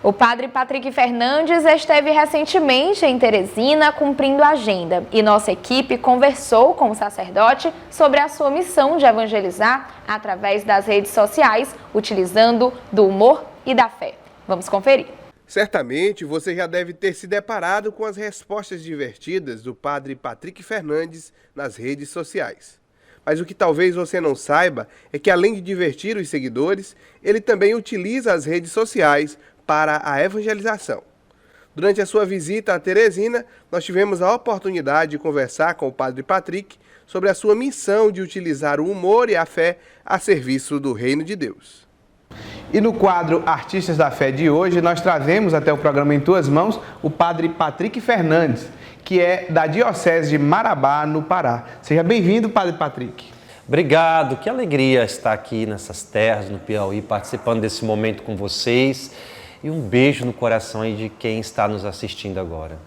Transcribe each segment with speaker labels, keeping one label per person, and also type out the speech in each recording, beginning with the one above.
Speaker 1: O padre Patrick Fernandes esteve recentemente em Teresina cumprindo a agenda e nossa equipe conversou com o sacerdote sobre a sua missão de evangelizar através das redes sociais, utilizando do humor e da fé. Vamos conferir.
Speaker 2: Certamente você já deve ter se deparado com as respostas divertidas do padre Patrick Fernandes nas redes sociais. Mas o que talvez você não saiba é que, além de divertir os seguidores, ele também utiliza as redes sociais para a evangelização. Durante a sua visita a Teresina, nós tivemos a oportunidade de conversar com o padre Patrick sobre a sua missão de utilizar o humor e a fé a serviço do Reino de Deus.
Speaker 3: E no quadro Artistas da Fé de hoje, nós trazemos até o programa Em Tuas Mãos o padre Patrick Fernandes, que é da Diocese de Marabá, no Pará. Seja bem-vindo, padre Patrick.
Speaker 4: Obrigado, que alegria estar aqui nessas terras, no Piauí, participando desse momento com vocês. E um beijo no coração aí de quem está nos assistindo agora.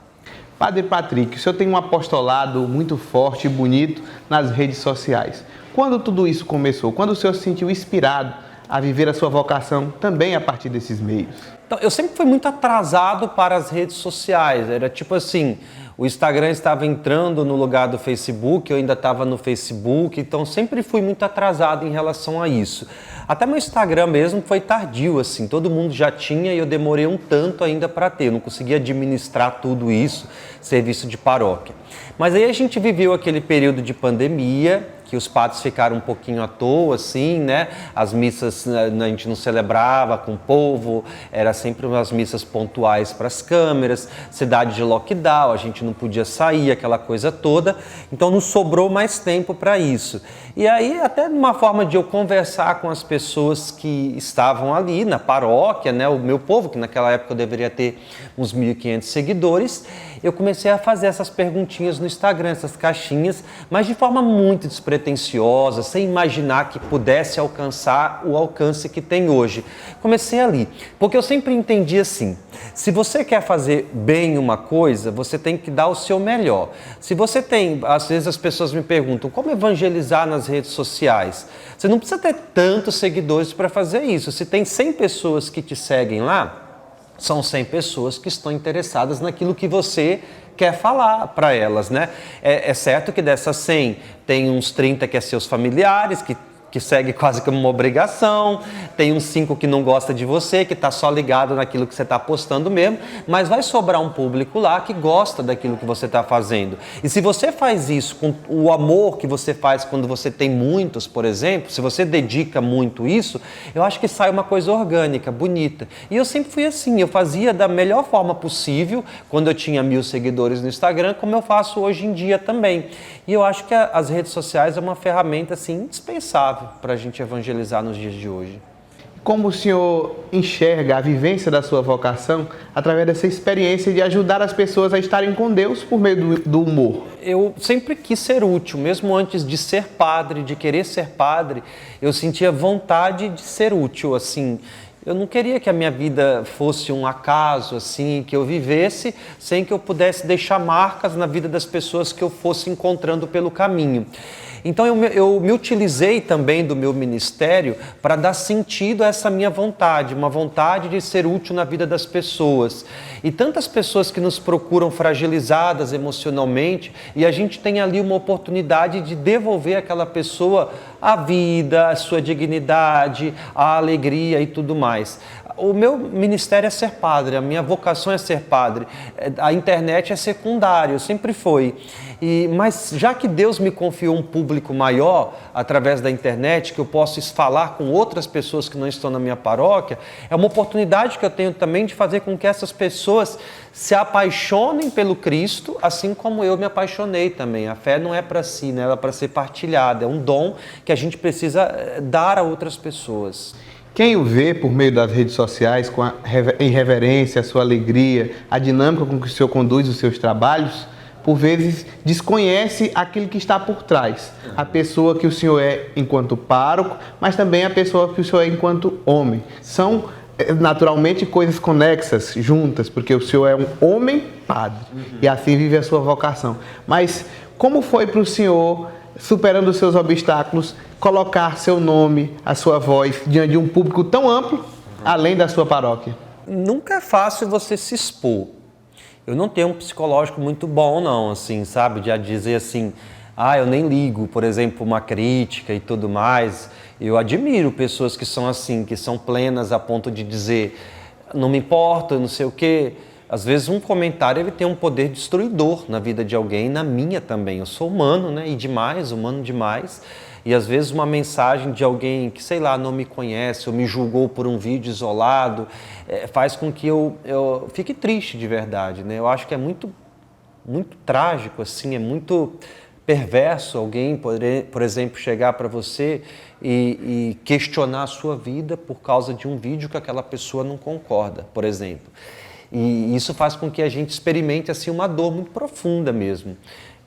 Speaker 3: Padre Patrick, o senhor tem um apostolado muito forte e bonito nas redes sociais. Quando tudo isso começou? Quando o senhor se sentiu inspirado a viver a sua vocação também a partir desses meios?
Speaker 4: Então, eu sempre fui muito atrasado para as redes sociais. Era tipo assim, o Instagram estava entrando no lugar do Facebook, eu ainda estava no Facebook, então sempre fui muito atrasado em relação a isso. Até meu Instagram mesmo foi tardio, assim, todo mundo já tinha e eu demorei um tanto ainda para ter, eu não conseguia administrar tudo isso, serviço de paróquia. Mas aí a gente viveu aquele período de pandemia, que os padres ficaram um pouquinho à toa, assim, né? As missas a gente não celebrava com o povo, era sempre umas missas pontuais para as câmeras, cidade de lockdown, a gente não podia sair, aquela coisa toda, então não sobrou mais tempo para isso. E aí, até uma forma de eu conversar com as pessoas que estavam ali na paróquia, né? O meu povo, que naquela época eu deveria ter uns 1.500 seguidores, eu comecei a fazer essas perguntinhas no Instagram, essas caixinhas, mas de forma muito despretensiosa, sem imaginar que pudesse alcançar o alcance que tem hoje. Comecei ali, porque eu sempre entendi assim, se você quer fazer bem uma coisa, você tem que dar o seu melhor. Se você tem, às vezes as pessoas me perguntam, como evangelizar nas redes sociais? Você não precisa ter tantos seguidores para fazer isso. Se tem 100 pessoas que te seguem lá, são 100 pessoas que estão interessadas naquilo que você quer falar para elas, né? É certo que dessas 100, tem uns 30 que é seus familiares, que segue quase como uma obrigação, tem uns 5 que não gosta de você, que está só ligado naquilo que você está postando mesmo, mas vai sobrar um público lá que gosta daquilo que você está fazendo. E se você faz isso com o amor que você faz quando você tem muitos, por exemplo, se você dedica muito isso, eu acho que sai uma coisa orgânica, bonita. E eu sempre fui assim, eu fazia da melhor forma possível, quando eu tinha 1.000 seguidores no Instagram, como eu faço hoje em dia também. E eu acho que as redes sociais é uma ferramenta assim, indispensável para a gente evangelizar nos dias de hoje.
Speaker 3: Como o senhor enxerga a vivência da sua vocação através dessa experiência de ajudar as pessoas a estarem com Deus por meio do humor?
Speaker 4: Eu sempre quis ser útil, mesmo antes de ser padre, de querer ser padre, eu sentia vontade de ser útil, assim. Eu não queria que a minha vida fosse um acaso, assim, que eu vivesse sem que eu pudesse deixar marcas na vida das pessoas que eu fosse encontrando pelo caminho. Então eu me utilizei também do meu ministério para dar sentido a essa minha vontade, uma vontade de ser útil na vida das pessoas. E tantas pessoas que nos procuram fragilizadas emocionalmente e a gente tem ali uma oportunidade de devolver àquela pessoa a vida, a sua dignidade, a alegria e tudo mais. O meu ministério é ser padre, a minha vocação é ser padre, a internet é secundário, sempre foi. Mas já que Deus me confiou um público maior através da internet, que eu posso falar com outras pessoas que não estão na minha paróquia, é uma oportunidade que eu tenho também de fazer com que essas pessoas se apaixonem pelo Cristo, assim como eu me apaixonei também. A fé não é para si, né? Ela é para ser partilhada, é um dom que a gente precisa dar a outras pessoas.
Speaker 3: Quem o vê por meio das redes sociais, com a irreverência, a sua alegria, a dinâmica com que o senhor conduz os seus trabalhos, por vezes desconhece aquilo que está por trás. A pessoa que o senhor é enquanto pároco, mas também a pessoa que o senhor é enquanto homem. São naturalmente coisas conexas, juntas, porque o senhor é um homem padre e assim vive a sua vocação. Mas como foi para o senhor, superando os seus obstáculos, colocar seu nome, a sua voz diante de um público tão amplo, além da sua paróquia?
Speaker 4: Nunca é fácil você se expor. Eu não tenho um psicológico muito bom, não, assim, sabe? De dizer assim, eu nem ligo, por exemplo, uma crítica e tudo mais. Eu admiro pessoas que são assim, que são plenas a ponto de dizer, não me importa, não sei o quê. Às vezes um comentário ele tem um poder destruidor na vida de alguém, na minha também. Eu sou humano, né? E demais, humano demais. E às vezes uma mensagem de alguém que, sei lá, não me conhece ou me julgou por um vídeo isolado, faz com que eu fique triste de verdade, né? Eu acho que é muito trágico, assim, é muito perverso alguém, por exemplo, chegar para você e questionar a sua vida por causa de um vídeo que aquela pessoa não concorda, por exemplo. E isso faz com que a gente experimente assim, uma dor muito profunda mesmo.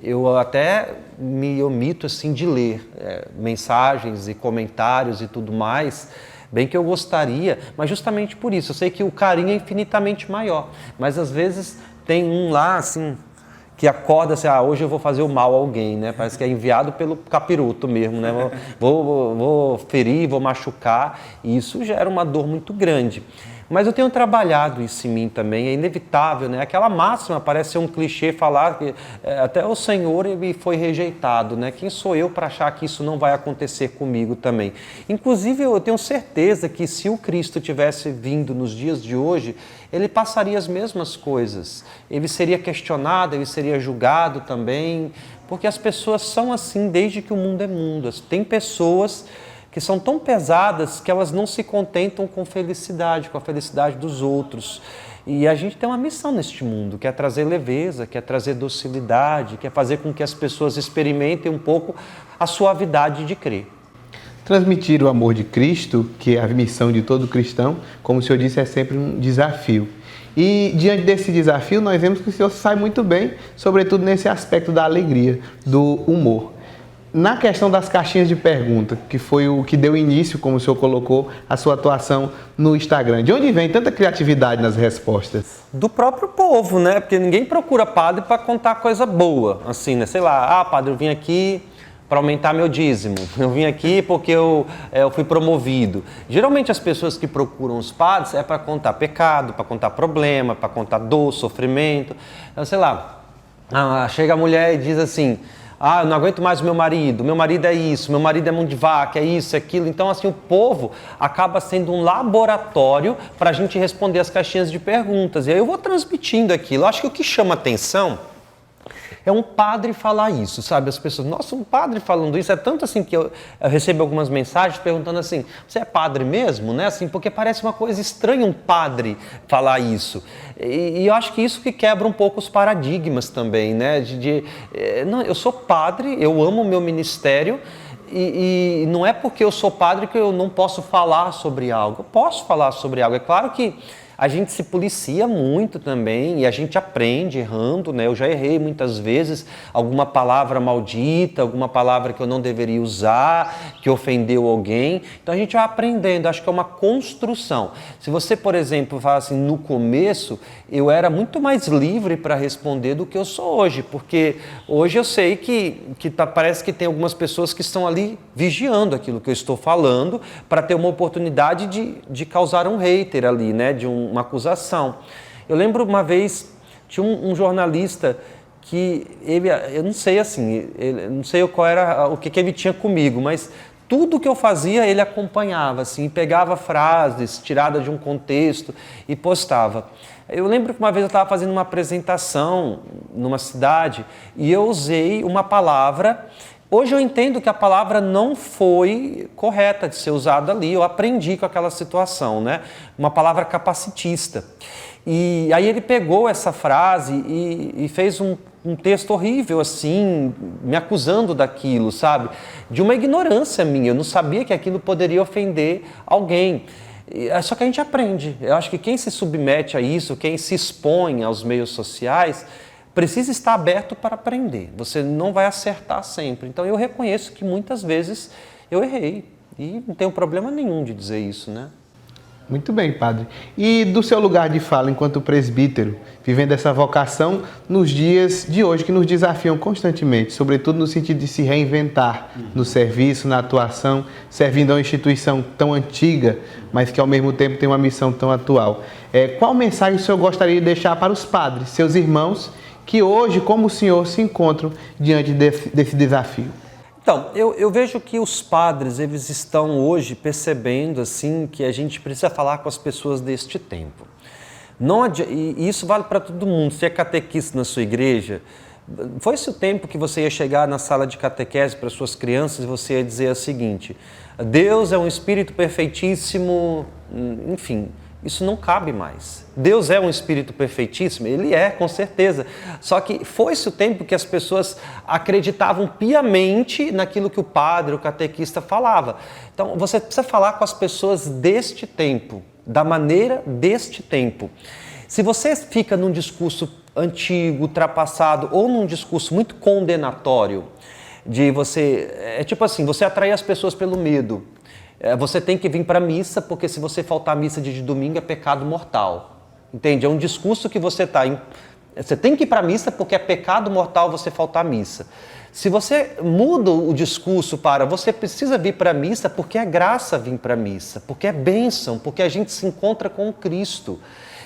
Speaker 4: Eu até me omito assim, de ler mensagens e comentários e tudo mais, bem que eu gostaria, mas justamente por isso. Eu sei que o carinho é infinitamente maior, mas às vezes tem um lá assim, que acorda assim, hoje eu vou fazer o mal a alguém, né? Parece que é enviado pelo capiroto mesmo, né? Vou ferir, vou machucar, e isso gera uma dor muito grande. Mas eu tenho trabalhado isso em mim também, é inevitável, né? Aquela máxima parece ser um clichê falar que até o Senhor ele foi rejeitado, né? Quem sou eu para achar que isso não vai acontecer comigo também? Inclusive, eu tenho certeza que se o Cristo tivesse vindo nos dias de hoje, ele passaria as mesmas coisas. Ele seria questionado, ele seria julgado também, porque as pessoas são assim desde que o mundo é mundo. Tem pessoas que são tão pesadas que elas não se contentam com a felicidade dos outros. E a gente tem uma missão neste mundo, que é trazer leveza, que é trazer docilidade, que é fazer com que as pessoas experimentem um pouco a suavidade de crer.
Speaker 3: Transmitir o amor de Cristo, que é a missão de todo cristão, como o senhor disse, é sempre um desafio. E diante desse desafio, nós vemos que o senhor sai muito bem, sobretudo nesse aspecto da alegria, do humor. Na questão das caixinhas de pergunta, que foi o que deu início, como o senhor colocou, a sua atuação no Instagram. De onde vem tanta criatividade nas respostas?
Speaker 4: Do próprio povo, né? Porque ninguém procura padre para contar coisa boa, assim, né? Sei lá, padre, eu vim aqui para aumentar meu dízimo. Eu vim aqui porque eu fui promovido. Geralmente as pessoas que procuram os padres é para contar pecado, para contar problema, para contar dor, sofrimento. Então, sei lá, chega a mulher e diz assim, eu não aguento mais o meu marido é isso, meu marido é mão de vaca, é isso, é aquilo. Então, assim, o povo acaba sendo um laboratório para a gente responder as caixinhas de perguntas. E aí eu vou transmitindo aquilo. Eu acho que o que chama atenção é um padre falar isso, sabe? As pessoas, nossa, um padre falando isso. É tanto assim que eu recebo algumas mensagens perguntando assim, você é padre mesmo, né? Assim, porque parece uma coisa estranha um padre falar isso. E eu acho que isso que quebra um pouco os paradigmas também, né? Não, eu sou padre, eu amo o meu ministério, e não é porque eu sou padre que eu não posso falar sobre algo. Eu posso falar sobre algo. É claro que a gente se policia muito também e a gente aprende errando, né? Eu já errei muitas vezes alguma palavra maldita, alguma palavra que eu não deveria usar, que ofendeu alguém. Então a gente vai aprendendo, acho que é uma construção. Se você, por exemplo, fala assim, no começo, eu era muito mais livre para responder do que eu sou hoje, porque hoje eu sei que parece que tem algumas pessoas que estão ali vigiando aquilo que eu estou falando para ter uma oportunidade de causar um hater ali, né? De uma acusação. Eu lembro uma vez, tinha um jornalista que eu não sei assim, não sei qual era o que ele tinha comigo, mas tudo que eu fazia ele acompanhava, assim, pegava frases tiradas de um contexto e postava. Eu lembro que uma vez eu estava fazendo uma apresentação numa cidade e eu usei uma palavra. Hoje eu entendo que a palavra não foi correta de ser usada ali, eu aprendi com aquela situação, né? Uma palavra capacitista. E aí ele pegou essa frase e fez um texto horrível, assim, me acusando daquilo, sabe? De uma ignorância minha, eu não sabia que aquilo poderia ofender alguém. Só que a gente aprende. Eu acho que quem se submete a isso, quem se expõe aos meios sociais, precisa estar aberto para aprender. Você não vai acertar sempre. Então eu reconheço que muitas vezes eu errei. E não tenho problema nenhum de dizer isso, né?
Speaker 3: Muito bem, padre. E do seu lugar de fala enquanto presbítero, vivendo essa vocação nos dias de hoje que nos desafiam constantemente, sobretudo no sentido de se reinventar no serviço, na atuação, servindo a uma instituição tão antiga, mas que ao mesmo tempo tem uma missão tão atual. Qual mensagem o senhor gostaria de deixar para os padres, seus irmãos, que hoje, como o senhor, se encontram diante desse desafio?
Speaker 4: Então, eu vejo que os padres, eles estão hoje percebendo assim que a gente precisa falar com as pessoas deste tempo. E isso vale para todo mundo. Se é catequista na sua igreja, foi esse o tempo que você ia chegar na sala de catequese para suas crianças e você ia dizer o seguinte: Deus é um Espírito perfeitíssimo, enfim. Isso não cabe mais. Deus é um Espírito perfeitíssimo? Ele é, com certeza. Só que foi-se o tempo que as pessoas acreditavam piamente naquilo que o padre, o catequista falava. Então, você precisa falar com as pessoas deste tempo, da maneira deste tempo. Se você fica num discurso antigo, ultrapassado, ou num discurso muito condenatório, de você... É tipo assim, você atrai as pessoas pelo medo. Você tem que vir para a missa, porque se você faltar à missa de domingo é pecado mortal. Entende? É um discurso que você está... Você tem que ir para a missa porque é pecado mortal você faltar à missa. Se você muda o discurso para você precisa vir para a missa porque é graça vir para a missa, porque é bênção, porque a gente se encontra com o Cristo.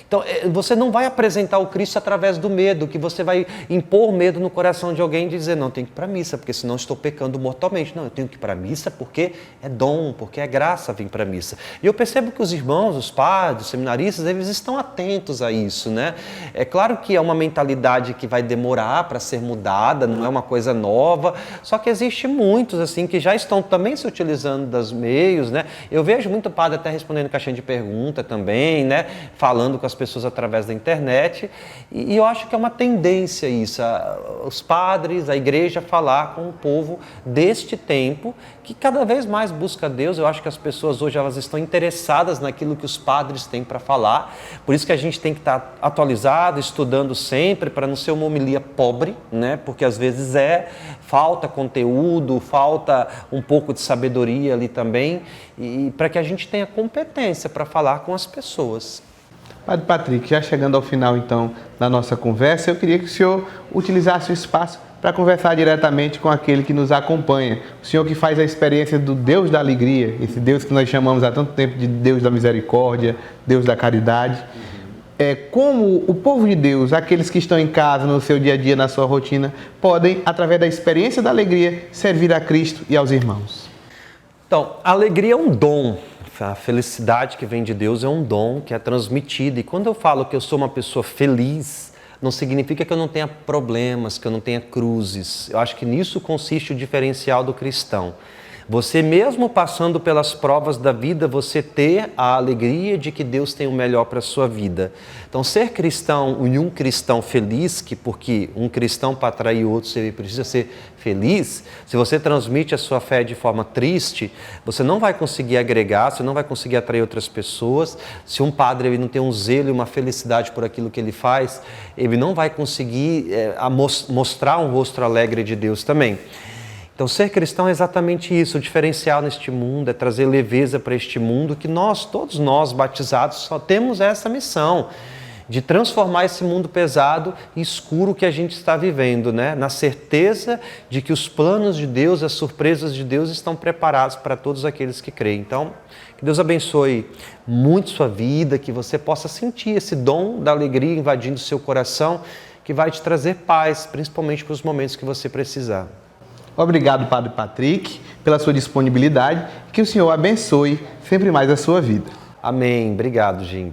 Speaker 4: Então, você não vai apresentar o Cristo através do medo, que você vai impor medo no coração de alguém e dizer, não, eu tenho que ir para a missa, porque senão estou pecando mortalmente. Não, eu tenho que ir para a missa porque é dom, porque é graça vir para a missa. E eu percebo que os irmãos, os padres, os seminaristas, eles estão atentos a isso, né? É claro que é uma mentalidade que vai demorar para ser mudada, não é uma coisa nova, só que existe muitos, assim, que já estão também se utilizando dos meios, né? Eu vejo muito padre até respondendo caixinha de pergunta também, né? Falando com as pessoas através da internet, e eu acho que é uma tendência isso, os padres, a igreja falar com o povo deste tempo, que cada vez mais busca Deus. Eu acho que as pessoas hoje elas estão interessadas naquilo que os padres têm para falar, por isso que a gente tem que estar atualizado, estudando sempre, para não ser uma homilia pobre, né? Porque às vezes falta conteúdo, falta um pouco de sabedoria ali também, e para que a gente tenha competência para falar com as pessoas.
Speaker 3: Padre Patrick, já chegando ao final, então, da nossa conversa, eu queria que o senhor utilizasse o espaço para conversar diretamente com aquele que nos acompanha. O senhor que faz a experiência do Deus da alegria, esse Deus que nós chamamos há tanto tempo de Deus da misericórdia, Deus da caridade. Como o povo de Deus, aqueles que estão em casa, no seu dia a dia, na sua rotina, podem, através da experiência da alegria, servir a Cristo e aos irmãos?
Speaker 4: Então, a alegria é um dom. A felicidade que vem de Deus é um dom que é transmitido. E quando eu falo que eu sou uma pessoa feliz, não significa que eu não tenha problemas, que eu não tenha cruzes. Eu acho que nisso consiste o diferencial do cristão. Você mesmo passando pelas provas da vida, você ter a alegria de que Deus tem o melhor para a sua vida. Então, ser cristão e um cristão feliz, porque um cristão para atrair outros, ele precisa ser feliz. Se você transmite a sua fé de forma triste, você não vai conseguir agregar, você não vai conseguir atrair outras pessoas. Se um padre ele não tem um zelo e uma felicidade por aquilo que ele faz, ele não vai conseguir mostrar um rosto alegre de Deus também. Então, ser cristão é exatamente isso, o diferencial neste mundo, é trazer leveza para este mundo, que todos nós batizados, só temos essa missão, de transformar esse mundo pesado e escuro que a gente está vivendo, né? Na certeza de que os planos de Deus, as surpresas de Deus estão preparados para todos aqueles que creem. Então, que Deus abençoe muito sua vida, que você possa sentir esse dom da alegria invadindo seu coração, que vai te trazer paz, principalmente para os momentos que você precisar.
Speaker 3: Obrigado, Padre Patrick, pela sua disponibilidade. Que o Senhor abençoe sempre mais a sua vida.
Speaker 4: Amém. Obrigado, gente.